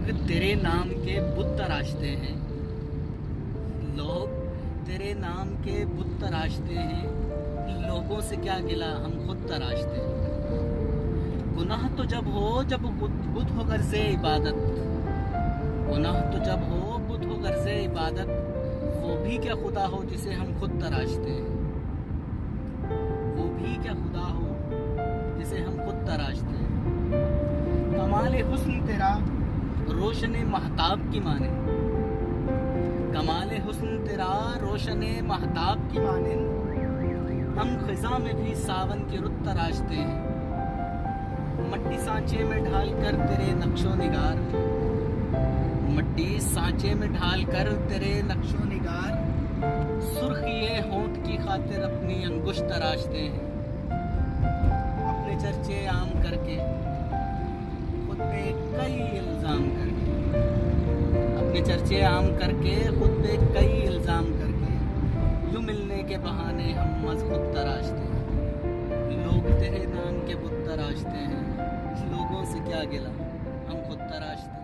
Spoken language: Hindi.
लोग तेरे नाम के बुत तराशते हैं, लोग तेरे नाम के बुत तराशते हैं, लोगों से क्या गिला हम खुद तराशते हैं। गुनाह तो जब हो जब बुत हो गर्ज़े इबादत, गुनाह तो जब हो बुत हो गर्ज़े इबादत, वो भी क्या खुदा हो जिसे हम खुद तराशते हैं, वो भी क्या खुदा हो जिसे हम खुद तराशते हैं। कमाल हुस्न तेरा रोशने महताब की माने, कमाल हुस्न तेरा रोशने महताब की माने, हम खिजा में भी सावन की रुत तराशते हैं। मट्टी सांचे में ढाल कर तेरे नक्शो निगार, मट्टी सांचे में ढाल कर तेरे नक्शो निगार, सुर्खिए होंठ की खातिर अपनी अंगुश तराशते हैं। अपने चर्चे आम करके खुद पे कई इल्ज़ाम करके, अपने चर्चे आम करके खुद पे कई इल्ज़ाम करके, यूँ मिलने के बहाने हम मज़ खुद तराशते हैं। लोग तेरे नाम के बुत तराशते हैं, लोगों से क्या गिला हम खुद तराशते हैं।